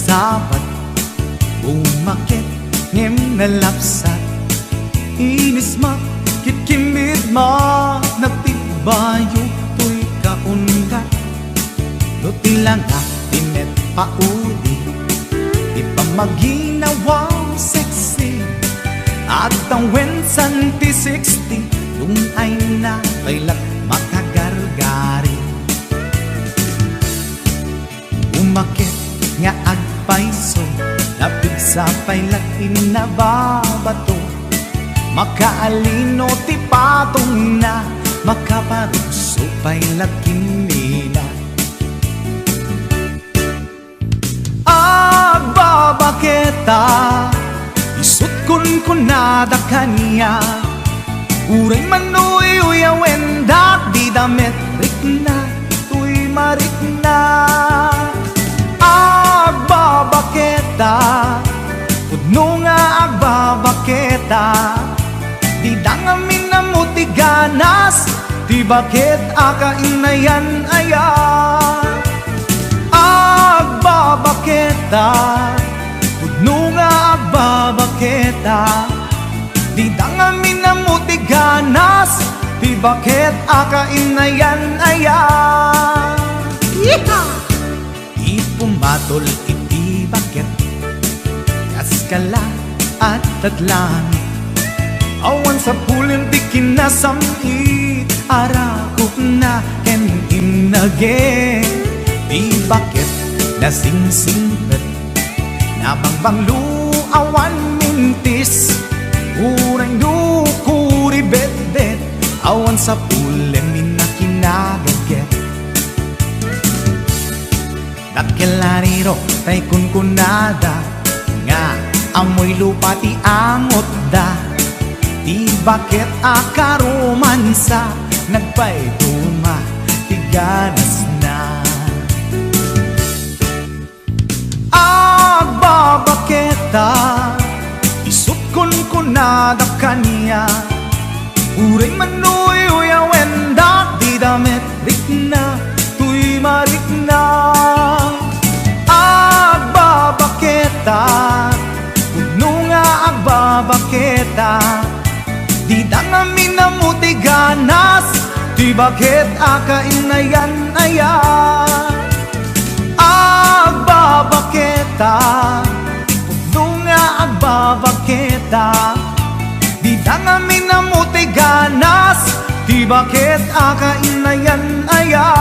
sabat, bumakit ngem nalapsat, inis ma kitkimid ma nagtibayo tuy kaungat, lutilang nga tinet paudi, ipamaginawaw sexy, at ang wensan ti 60, yung ay na kailat makagargari. Umakit nga agpaiso, napig sa pailat inababato, makaalino ti patong na, makaparuso pailat kinila. Agbabaketa, isut kun nada kanya, uray manuy uyawen dak di damit rikna, tuy marikna. Agbabaketa, pudno nga agbabaketa, di dangamin na mutiganas, di bakit akainayan aya. Agbabaketa, pudno nga agbabaketa, di dangamin na mutiganas, di bakit akainayan aya. Yeehaw! Ipumatol iti bakit, kaskala at taglangit, awan sa pulin di kinasamit, arakot na ken inage, di bakit nasingsingpet, nabangbanglu awan mintis, urang dukuri bet-bet, awan sa pulin minakinagaget. Nakilariro tay kunkunada, nga amoy lupa ti amot da, di bakit akaromansa, nagpayduma ti ganas na. Agbabaketa, isut kunkunada kanya, uray manuy uyawen dak di damit rikna, tuy marikna. Agbabaketa, puno nga agbabaketa, di dangamin na mutiganas, di bakit akainayan aya. Agbabaketa, puno nga agbabaketa, di dangamin na mutiganas, di bakit akainayan aya.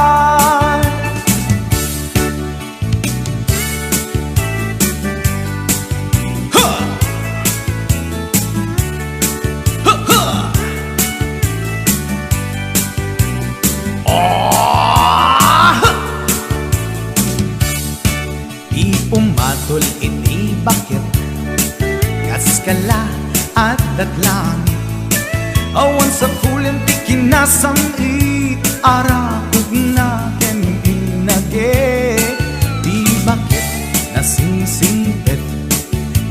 Pumatol iti bakit, kaskala at datlangit, awan sa pulin ti kinasamit, arakot na ken inage, di bakit nasingsingpet,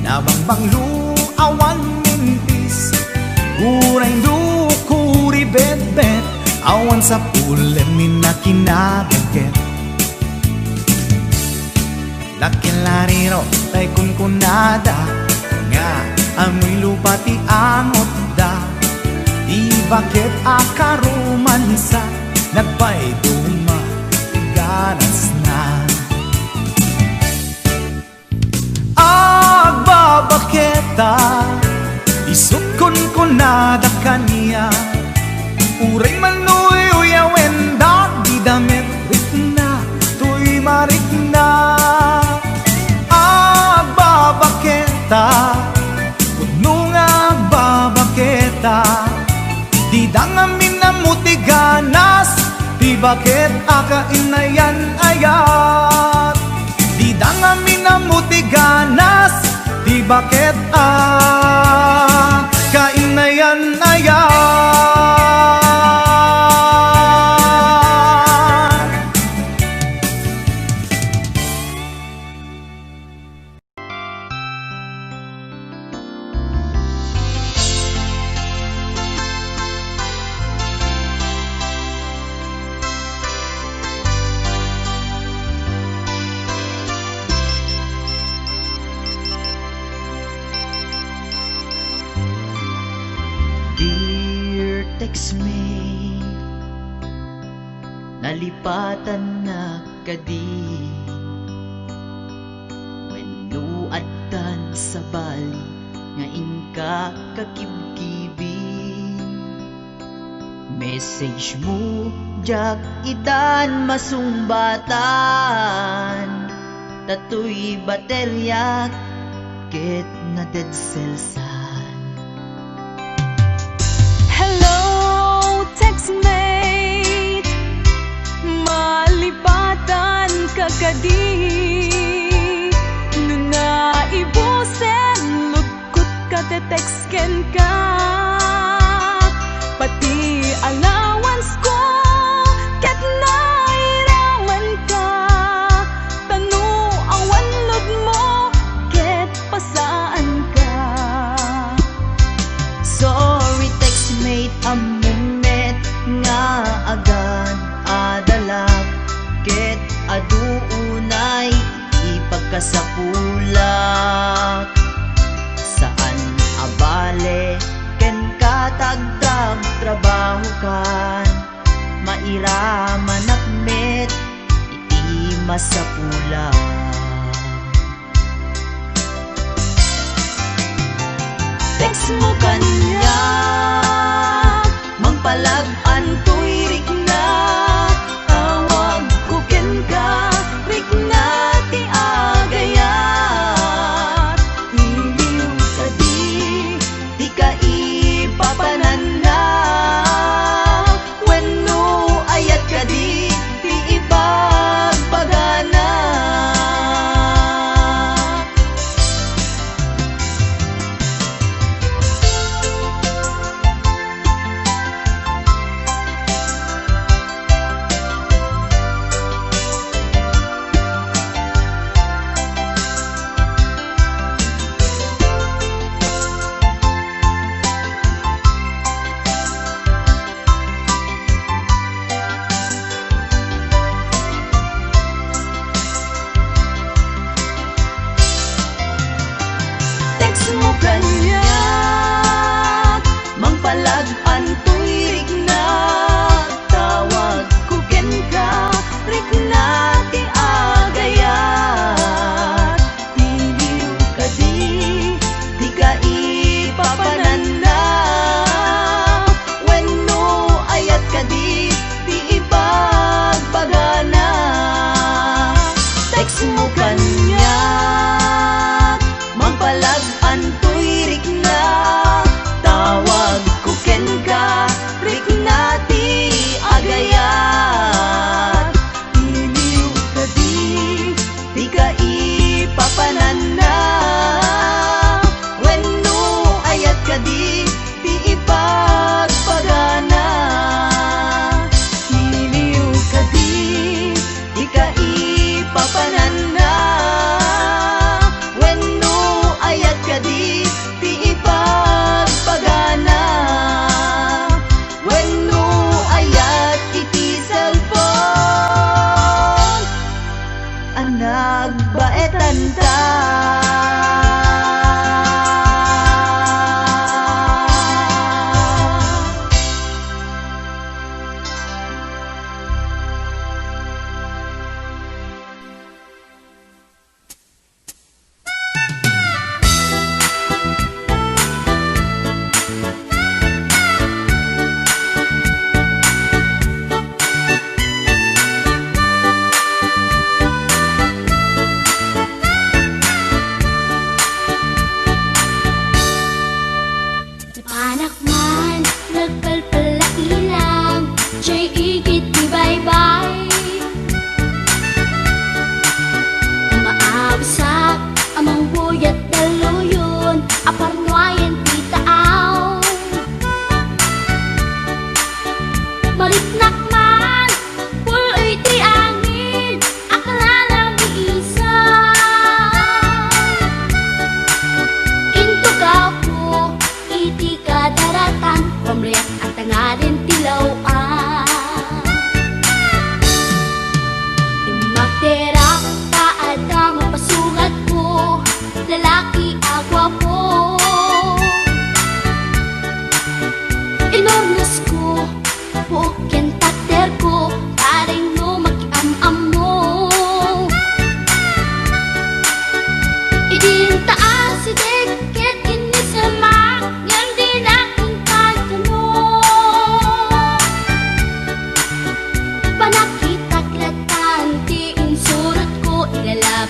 nabangbanglu awan mintis, uray dukuri bet-bet, awan sa pulin minakinagaget. Nakilariro tay kunkunada, nga amoy lupa ti amot da, di bakit akaromansa, nagpayduma ganas na. Agbabaketa, isut kunkunada kanya, uray manuy uyawen dak di damit rikna, tuy marikna. Agbabaketa, puno nga agbabaketa, di dangamin na mutiganas, di bakit akainayan ayat. Di dangamin na mutiganas, di bakit akainayan ayat. nalipatan na kadi. Wenno addan sa bali nga inka kakibkibi. Message mo jak itan masumbatan, tatoy baterya ket na dead cellsan. Hello, textmate, malipatan kagadi. Nuna ibusen, lukot ka te-textken ka. Pati allowance ko, ket nairaman ka. Tanu awan lod mo, ket pasaan ka. Sorry textmate, among net nga agad adalak, ket aduunay ipagkasapulak. Saan abale ken katagdag trabaho kan, mairaman akmet iti masapulak. Text mo kanya, mangpalag-an to'y rik na. Tawag ko ken ka, rik na ti agayat. Iliw ka di ka ipapanan na. Wenno ayat ka di ipagpagana.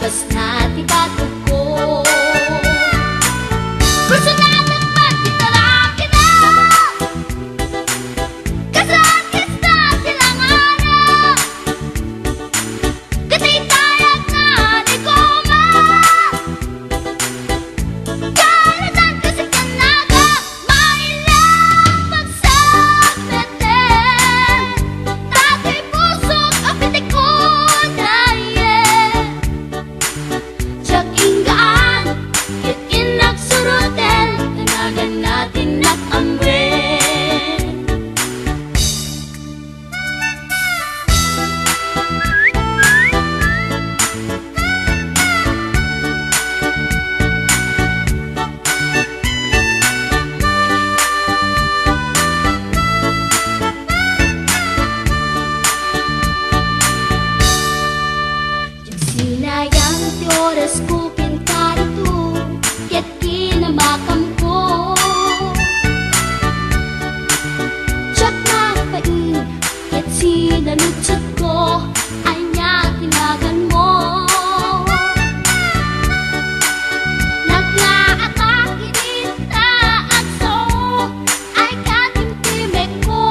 Basta di bato ko gusto natin magtitaraki na kasakit sa silanganan katitayag na di ko kalatan kasi kanaga mailang pagsagnatin dati pusok ang pitik ko dahil Tiyak inggaan, ikin nagsurutin tanagan natin nakamrin Sinayang ti oras ko pintarito Ket kinamakam ko Tiyak napain Ket sinanutsot ko Anya tinagan mo Naglaatakinita at so Ay katimtimek ko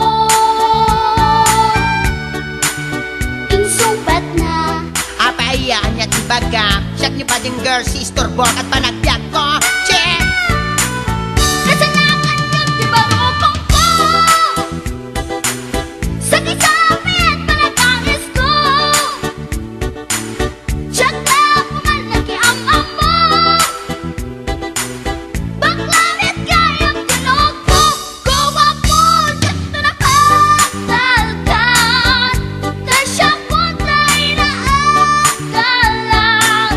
Insumpat na Apayaan niya tibaga Siyak ni Bading Girl, si Storbok at panagbiag ko Che! Kasalanan yung di barupong ko Sa kisapit panagangis ko Tiyak na pumalaki ang amo Baklamit kayang tinog ko Gawa po dito na patalkan Tasya po tayo na akalan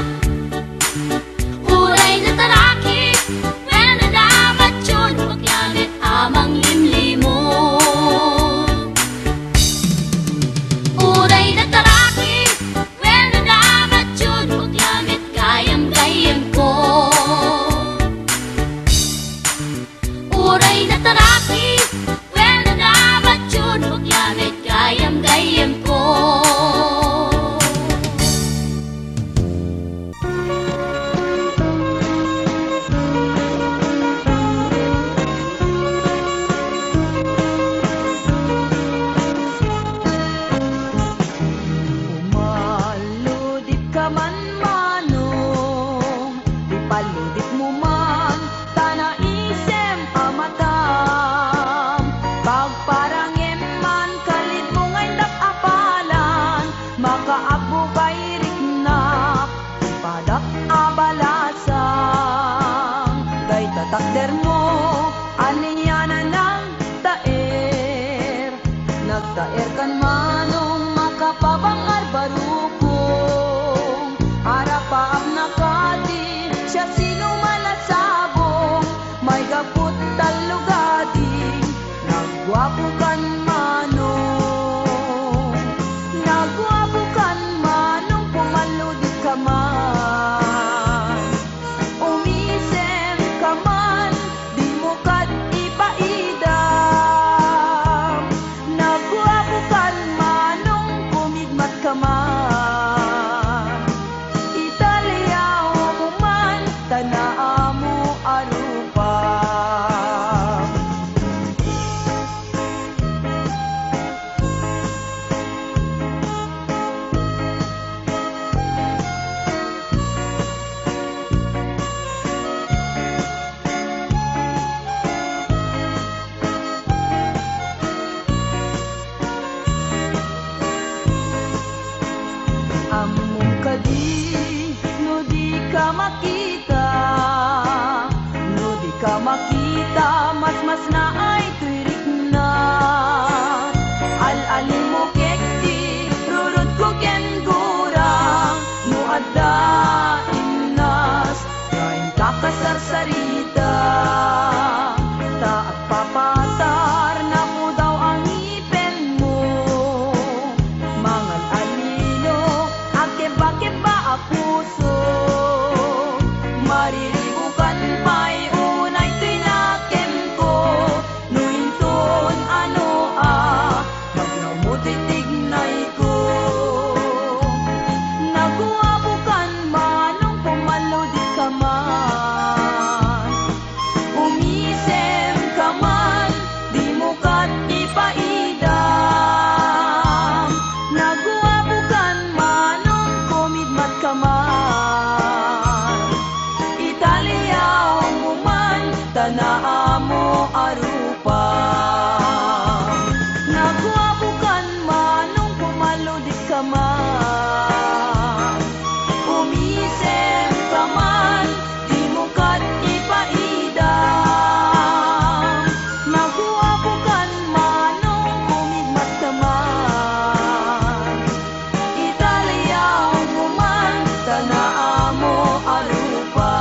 Uray na taraki di ka man. Umisip ka man, di mo kat ipaidam. Magwapo kan manong kumigmat ka man. Italiyaw mo man, tanaa mo arupa.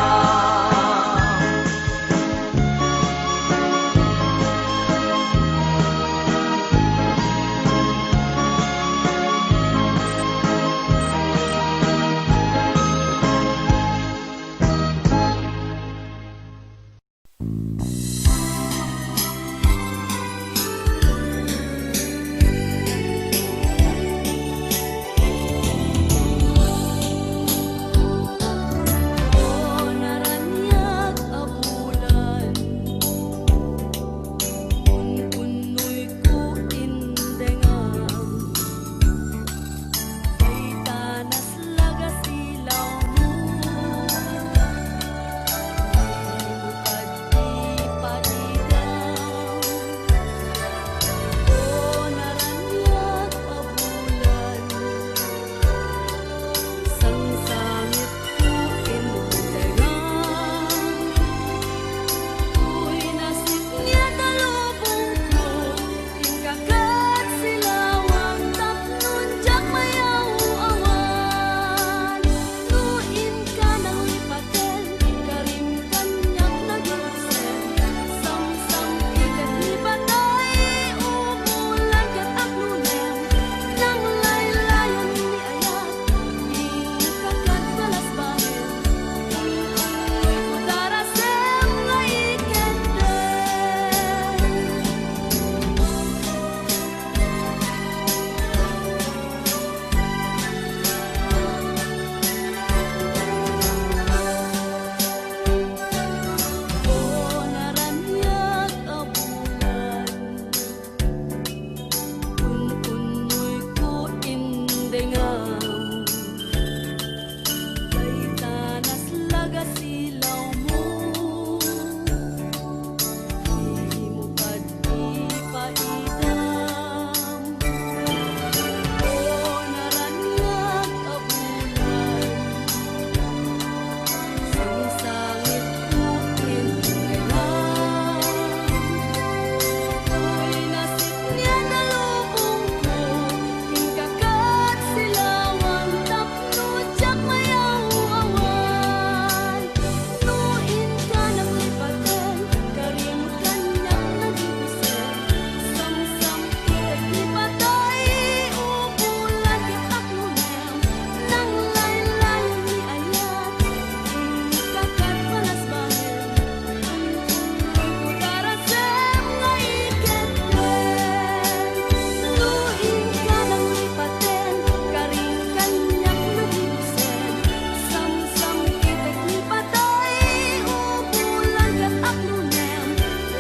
Naranyag abulan, un'unoy ko indengam. Kay tanas laga silaw mo, bukad di paidam. Naranyag abulan, sang sangit ko indengam. Uy, nasip niya talubong ko, ingkakat silawang tapnon jak mayaw awan. Nuin ka ng lipaten, karim kanyak naglusen. Sam-sam ikat ni patay, umulan kat aklunem. Nang laylayan ni ayat, ingkakat balas bahir. Utarasem nga ikende. Naranyag abulan, un'unoy ko indengam. Kay tanas laga silaw mo, di mo kat ipaidam. Naranyag abulan, sang sangit ko indengam. Uy, nasip niya talubong ko, ingkakat silawang tapnon jak mayaw awan. Nuin ka ng lipaten, karim kanyak naglusen. Sam-sam ikat ni patay, umulan kat aklunem. Nang laylayan ni ayat, ingkakat balas bahir. Utarasem nga ikende. Nuin ka ng lipaten, karim kanyak naglusen. Sam-sam ikat ni patay, umulan kat aklunem.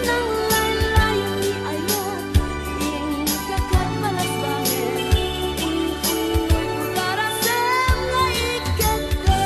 Nang laylayan ni ayat, ingkakat balas bahir. Utarasem nga ikende.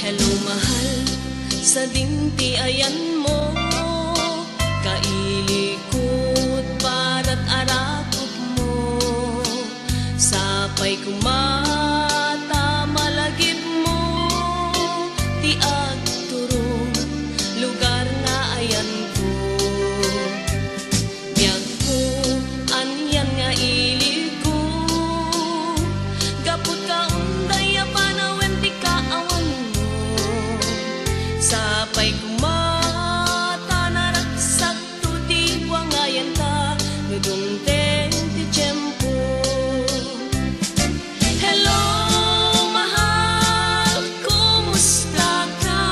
Hello mahal, sa dinti ayan mo, kailikot para't arakot mo. Sapay kumata malagip mo, ti agturong lugar nga ayan ko. Biyag ko, anyan nga iliko, gapot ka unday panawen ti kaawan mo. Sapay kumata naraksak to di wangayan ta, nudungteng ti tiyempo. Hello mahal, kumusta ka?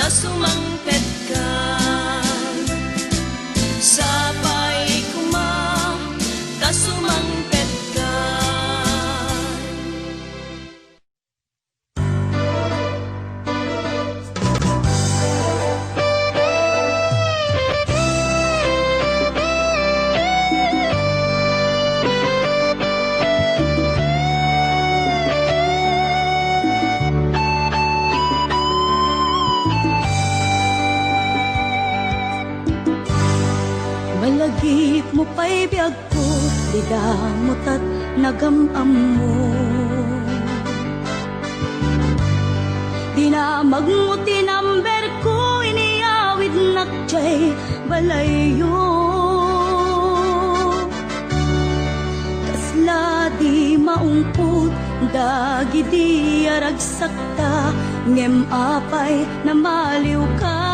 sumangpet ka. Sabay kuma, ta sumangpet ka. Malagip mo pa'y biyag ko, di damot at nagamam mo. Di na magmuti number ko, iniawid nakjay balayo. Kasla di maungput, dagi di aragsakta, ngem apay na maliw ka.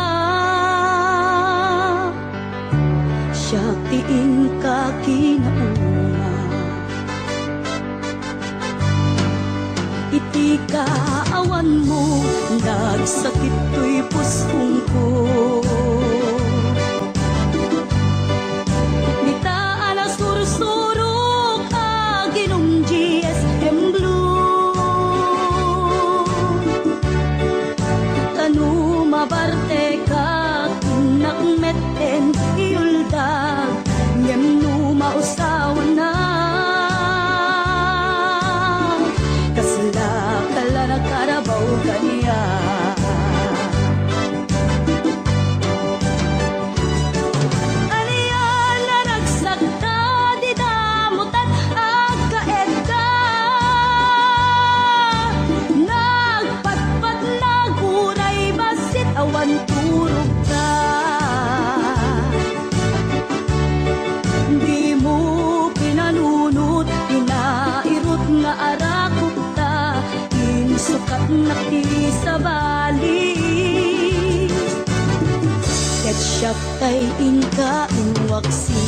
Tiin ka kinauna, iti kaawan mo, nagsakit to'y pusong ko. Nitaan na sursurok, aginong GSM Blue. Tanu mabarte ka, kinakmeten iuldag, ngem mausawan na. Kasla kala na karabaw kaniya. Aliyan na nagsakta, di damutan agkaed ka. Nagpatpat naguray, basit awan turog ka. Di mo pinanunot, pinairot nga arakot ta, insukat na ti sa bali. Ket siyak tay inka inwaksi.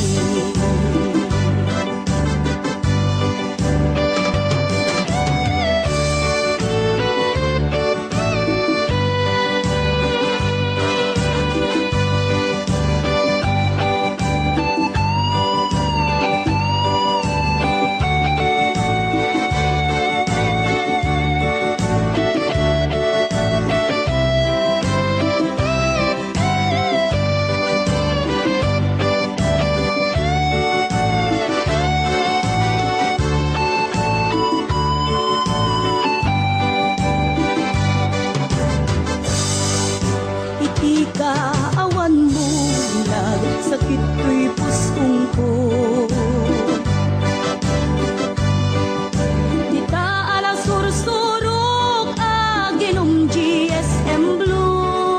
Kaawan mo, nagsakit ko'y pusong ko. Di taan ang sursurok, aginom GSM Blue.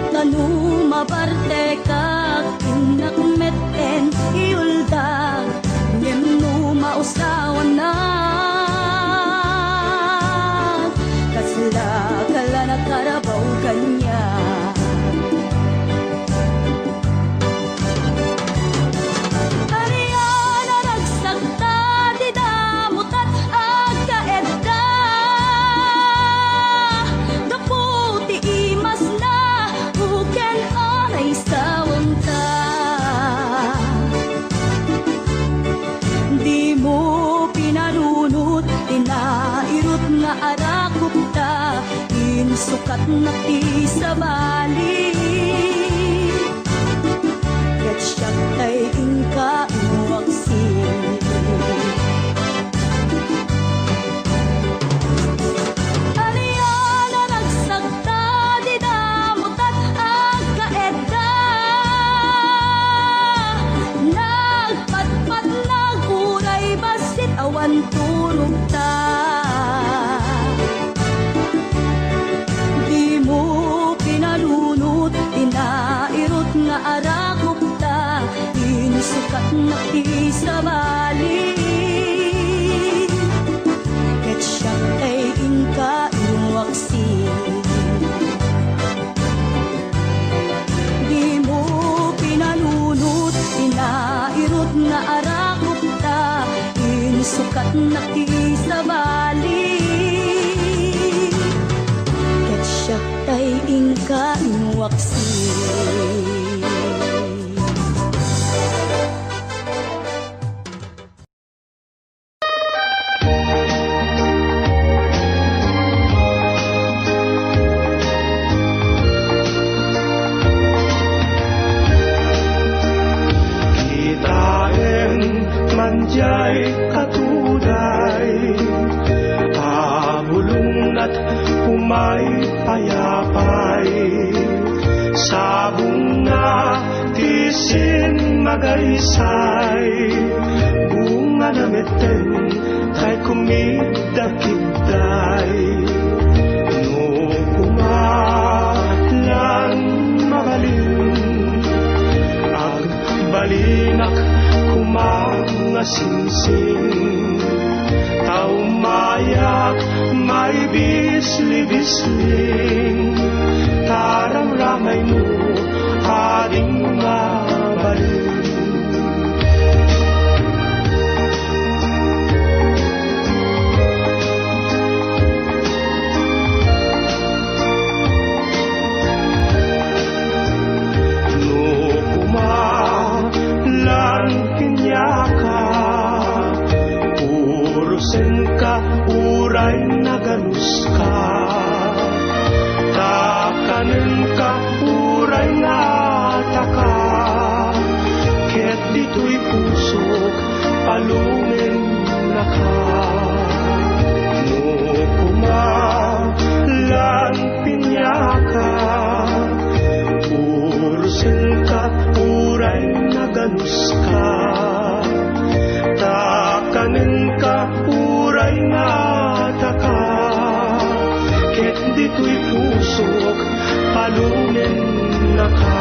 Tanu mabarte ka, kinakmeten iuldag, ngem no mausawan na. Kasla kala na karabaw kanya. Ariyan na nagsakta, di damutan agkaed ka. Daputi imas na, uken anay sawang ta. Di mo pinarunot, tinairot nga arakot ta, insukat na ti sa bali. Ket siyak tay inka inwaksi. Aliyan na nagsakta, di damutan agkaed ka. Nagpatpat naguray, basit awan turog ta. Di mo pinalunot, tinairot nga arakot ta, insukat na ti sa bali. Ket siyak tay inka inwaksi. Di mo pinalunot, tinairot nga arakot ta, insukat na ti sa bali. umay payapay sa bunga tisin magaysay bunga na meten kay kumidakitay no kumalan mabalin ag balinak kumangasingsing taumayak may bisli-bisling tarang ramay mo ading mabalin uray nagalus ka takanen ka uray nataka ket dito'y pusok palungen na ka no kumalan pinyaka urusin ka uray nagalus ka takanen ka uray nataka ket dito'y pusok palunen na ka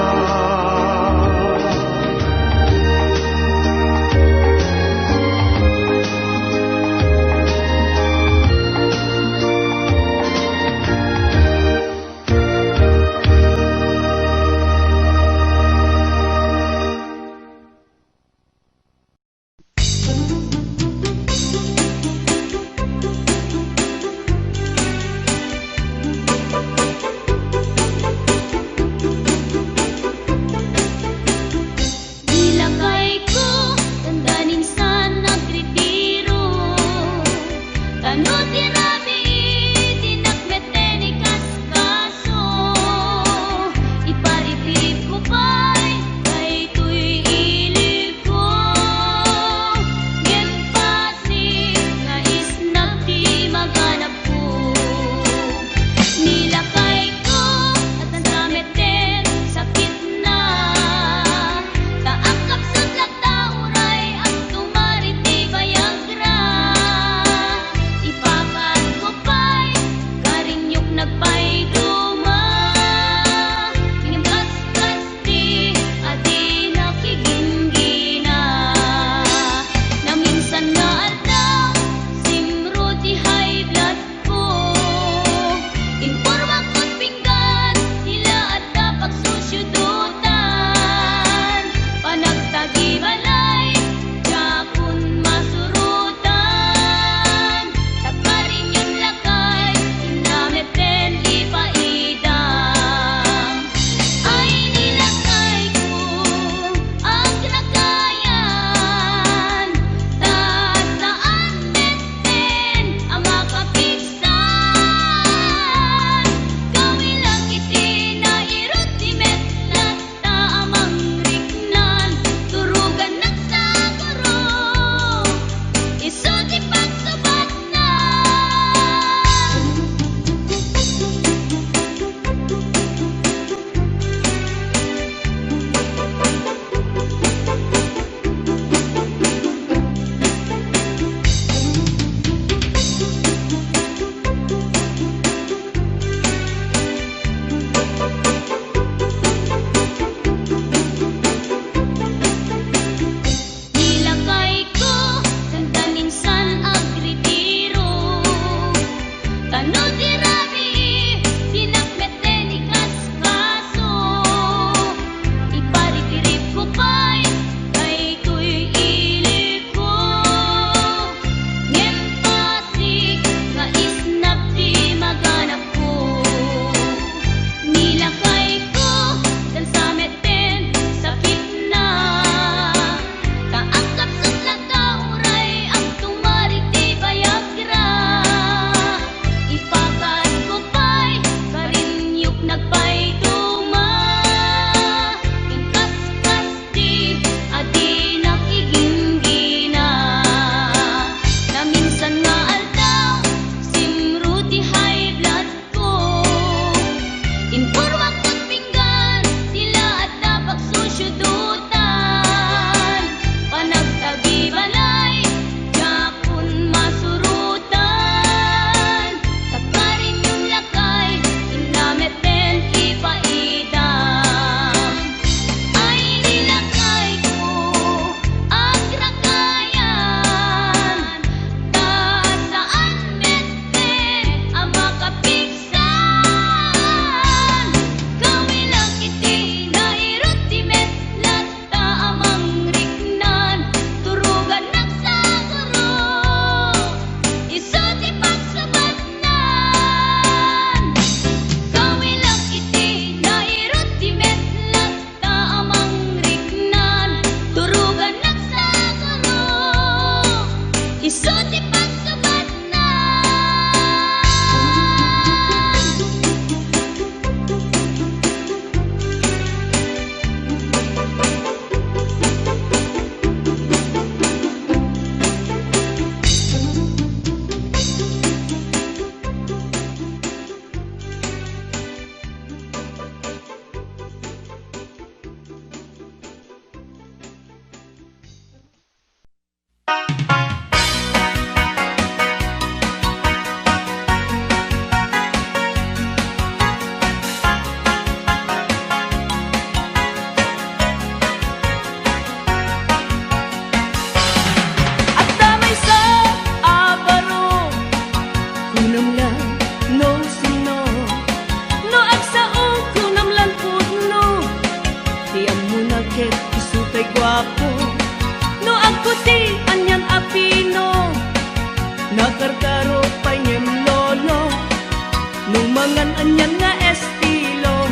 Nung mangan anyan nga estilo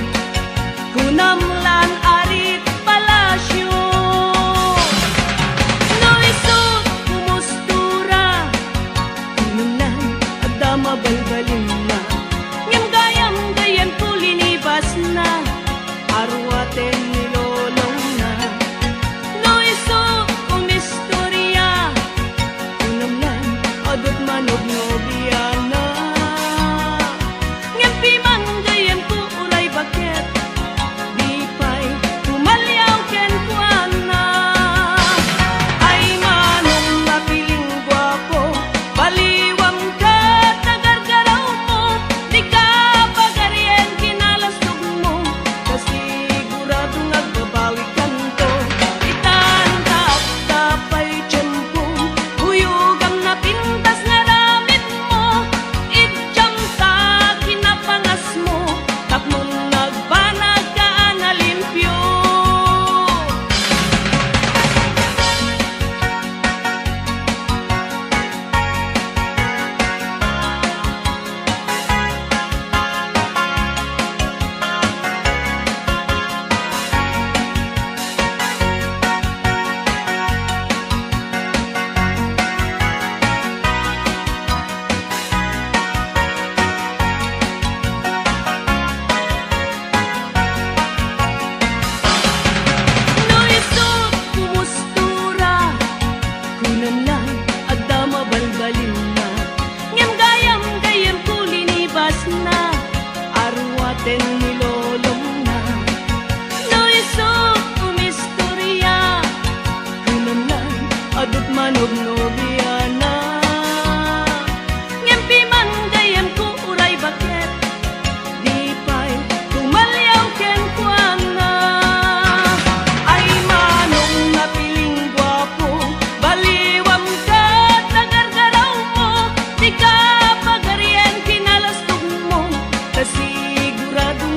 kunamlan arit palasyo. No isut kumustura kunamlan adama balbalin na ngem gayam gayan kulinibas na arwaten nilolong na. No isut kumistorya kunamlan adot manog nobiana ngem piman gayam ku ulay baket di pa'y tumalyaw ken kuana. Ay manong napiling gwapo baliwam ka tagargaraw mo di ka pagaryen kinalasog mo kasiguradong agbabawi kanto itan tapay tiyempo huyugam na pintas nga ramit mo itjam sa kinapangas mo tapmon nagbanag ka na limpyo. No isut kumustura kunamlan adama balbalin na ngem gayam gayam kulinibas na arwaten nilolong na. No isut kumistorya kunamlan adot manog nobiana ngem piman gayam ku uray baket di pa'y tumalyaw ken kuana. Ay manong napiling gwapo baliwam ka tagargaraw mo di ka pagaryen kinalasog mo kasiguradong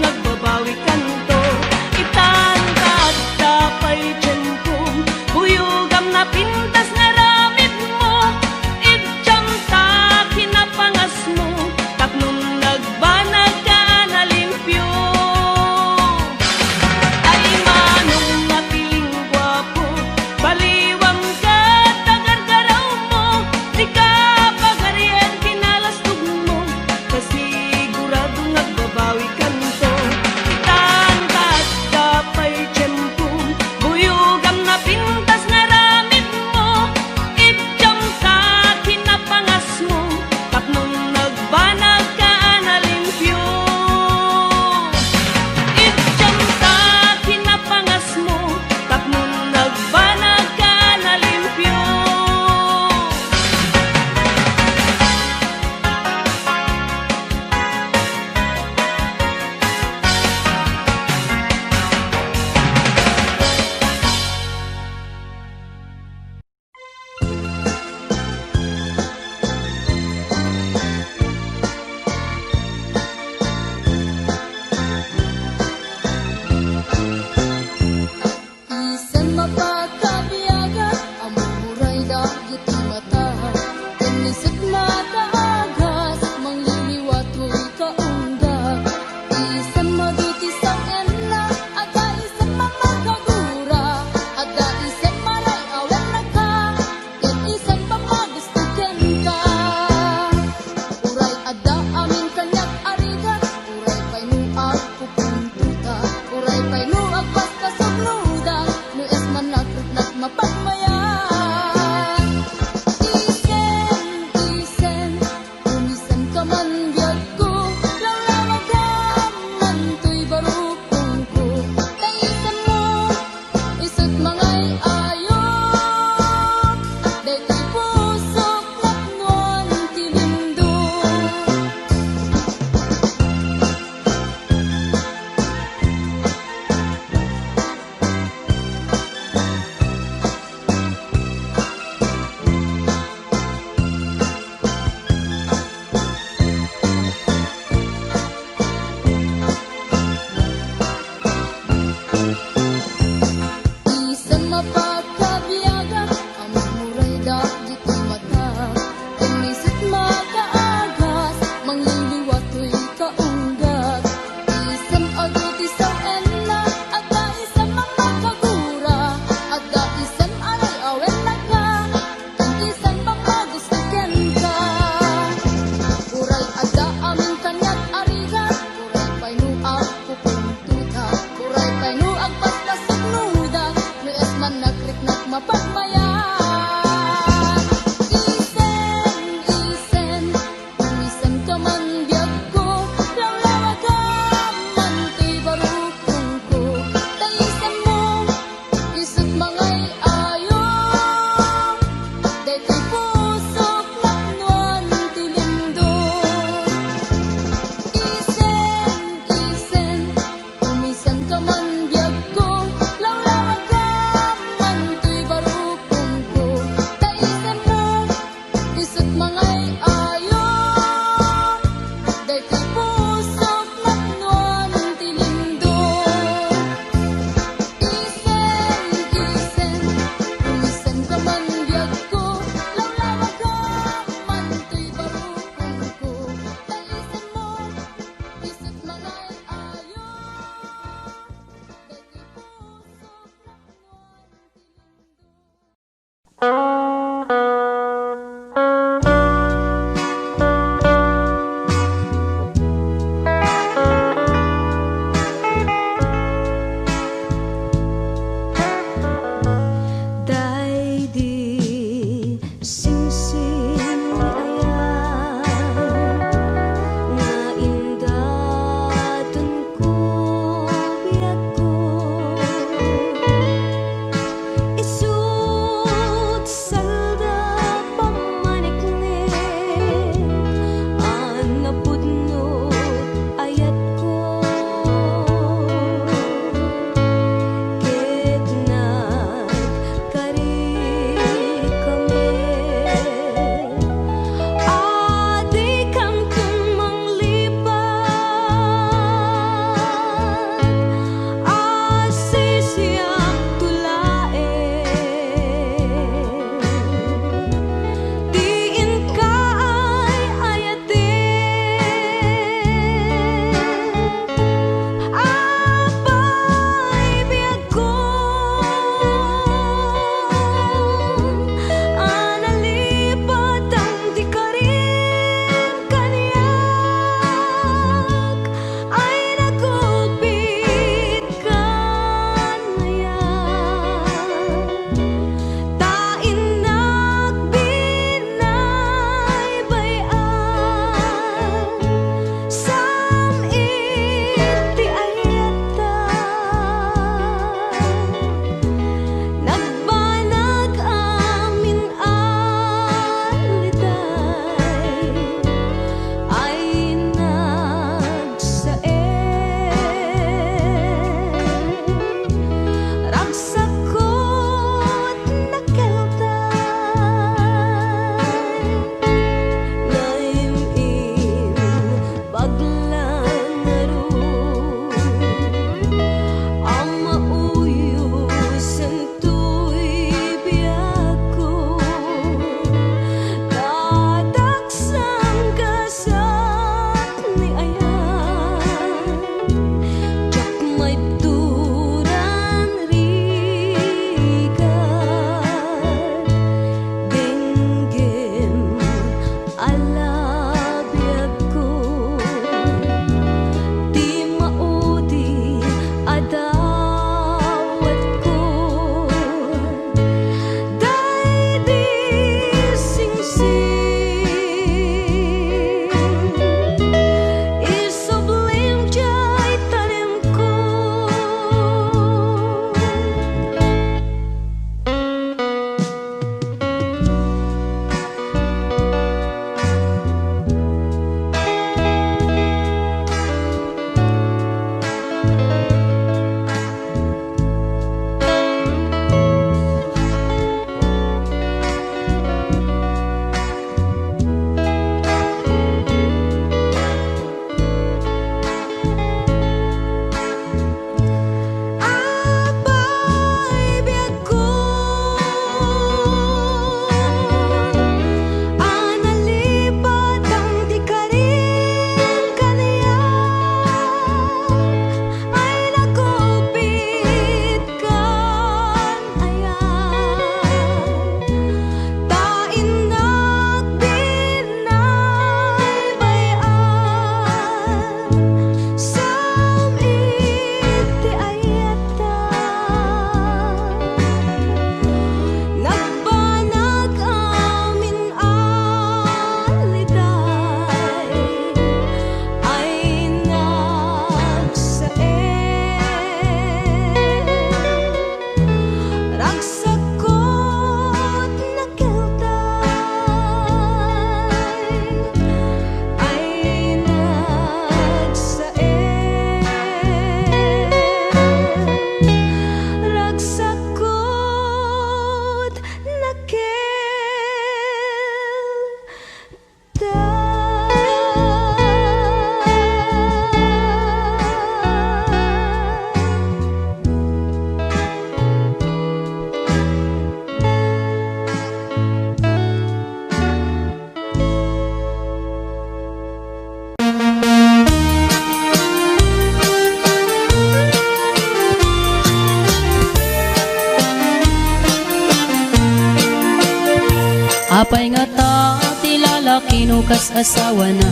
Sinukas asawa na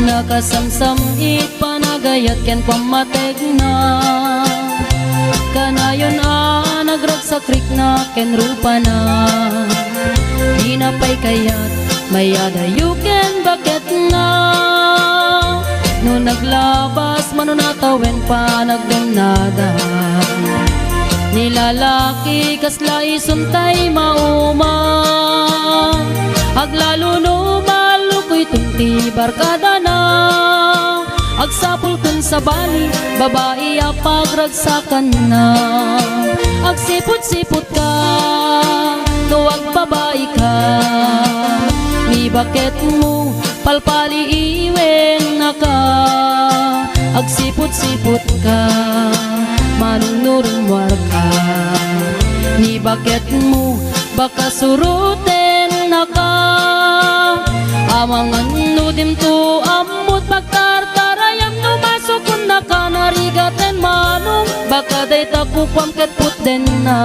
nakasamsam it panagayat ken pamatek na kanayon nagragsakrik na ken rupa na dinapay kayat mayada yuken bakit na no naglabas manunatawen pa nagdunada nilalaki kasla isuntay mauma aglalo no malukoy tunti barkada na agsapul kun sa bali babae apagragsakan na agsipot-sipot ka tuwag babae ka ni bakit mo palpali iwen na ka agsipot-sipot ka manunurumwar ka ni bakit mo baka suruten na ka amangan nudim to amut pagtartarayam no masukun na ka narigaten manong baka day takupam ket puten na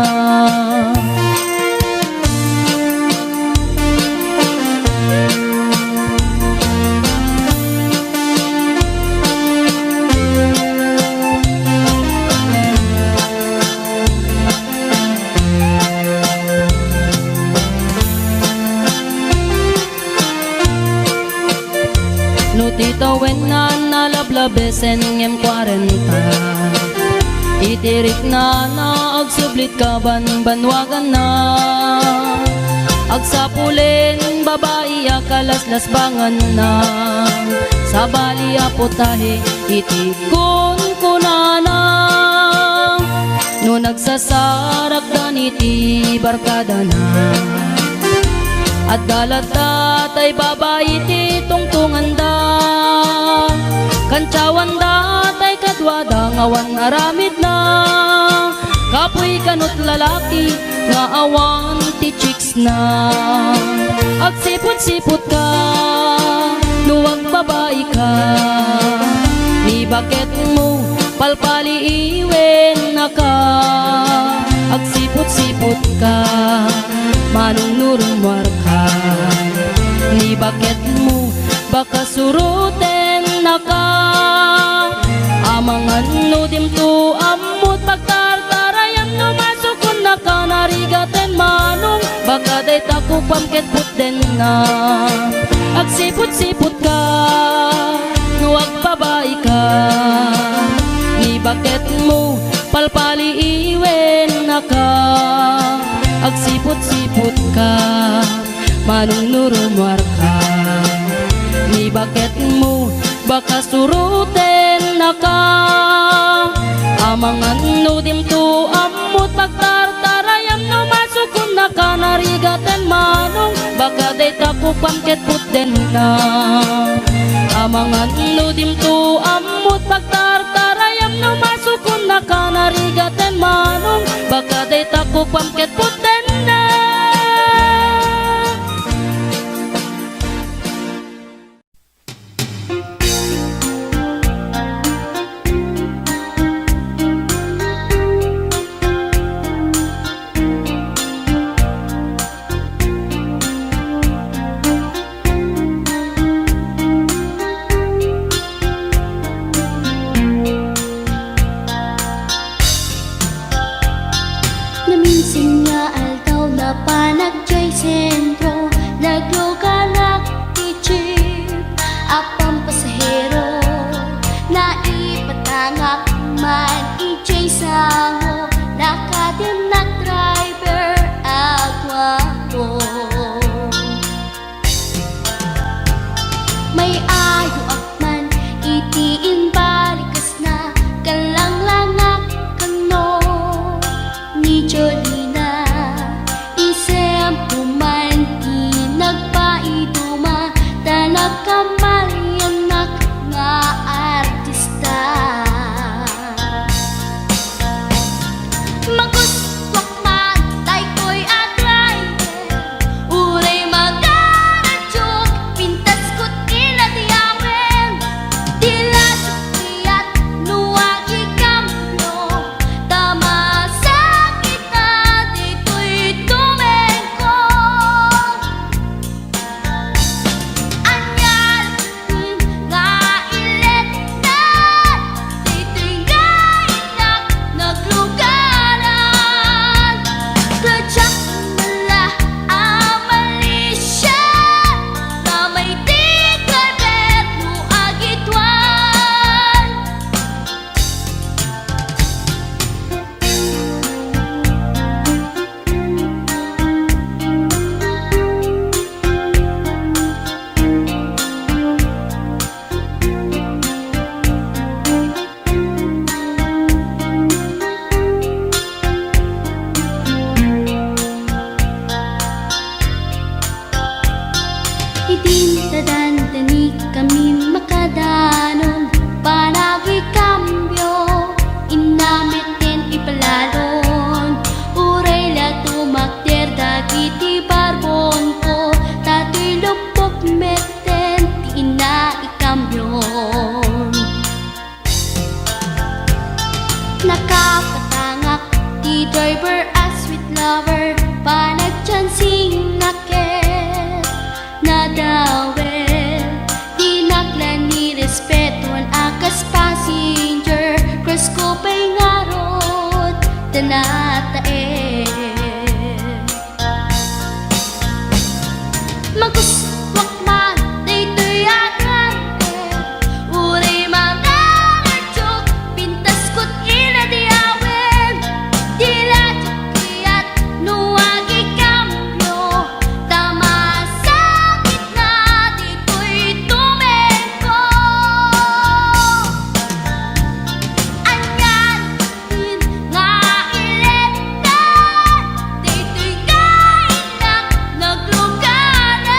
no tito wen na nalablabesen ngem 40 itirik na agsublit ka banwagan na agsapulen babae akalaslas bangan na sa bali aputahe itikon kunana no nagsasarak daniti barkada na at dalata tay babae ti tungtungan da kancawan da tay kadwada ngawan aramid na kapoy kanot lalaki nga awan ti chicks na agsipot-sipot ka nuwag babae ka ni bakit mo palpali iwen na ka agsipot-sipot ka manunurumwar ka ni bakit mo baka suruten na ka amangan nudim to amut pagtartarayam no masukun na ka narigaten manong baka day takupam ket puten na agsipot-sipot ka nuwag babae ka ni bakit mo palpali iwen na ka agsipot-sipot ka manunurumwar ka ni bakit mo baka suruten na ka amangan nudim to amut pagtartarayam no masukun na ka narigaten manong baka day takupam ket puten na amangan nudim to amut pagtartarayam no masukun na ka narigaten manong baka day takupam ket puten na Naminsan nga natae Maguswak man daytoy agante Uray mga ngartsok Pintas ko't inadiawen Dila jukiyat nuwagi kamyo Tama sakit na dito'y tumeko Anyan din nga iletan Dito'y kainak nagluganan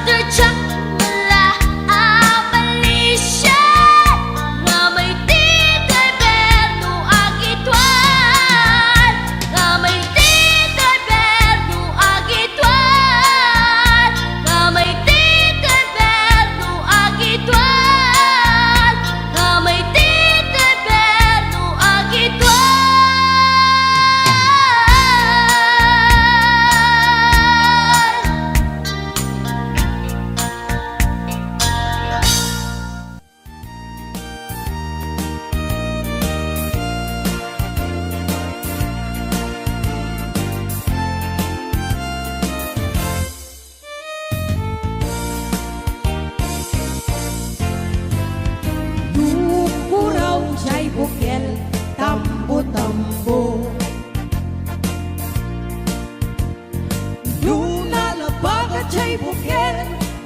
Tertsak mala abalisyan Nga may tito'y berno agitwan Nga may tito'y berno agitwan Nga may tito'y berno agitwan Nga may tito'y berno agitwan Dukuraw jay bukel tambo-tambo Lunalabaga jay bukel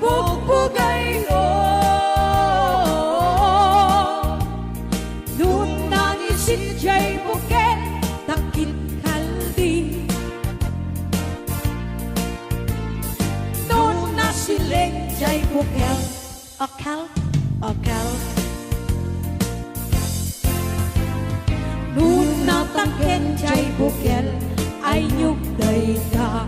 bugbugay Lunangisit jay bukel takit kaldi Nunasileg jay bukel akal Nuna tangken jay bukel ay nyugday ka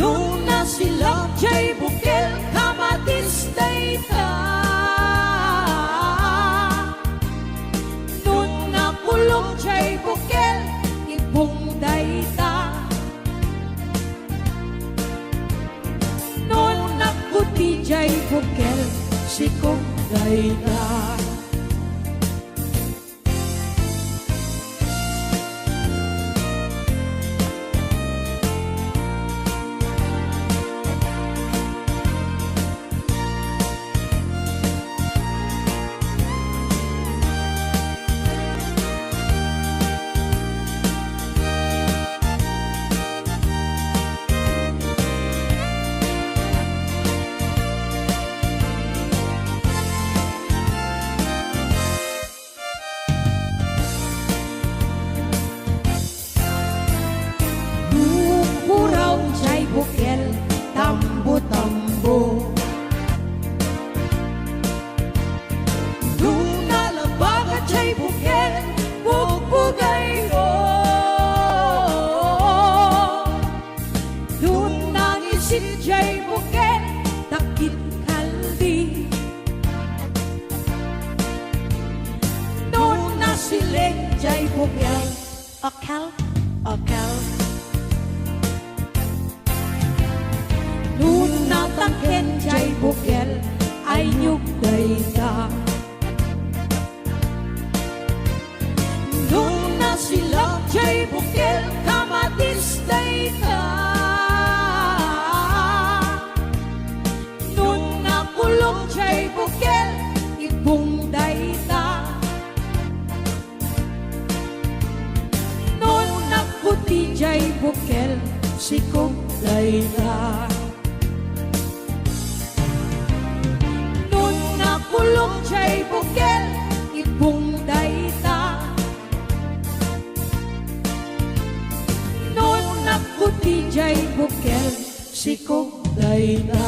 Nuna sila jay bukel kamatis day ta Nuna kulong jay bukel ibong day ta Nuna kuti jay bukel sikong day ta Dukuraw jay bukel tambo-tambo Lunalabaga jay bukel bugbugay Lunangisit jay bukel takit kaldi Nunasileg jay bukel akal Nuna tangken jay bukel ay nyugday ka Nuna sila jay bukel kamatis day ka Nuna kulong jay bukel ibong day ta Nuna kuti jay bukel sikong day ta Kulong jay bukel ibong day ta Nuna kuti jay bukel sikong day ta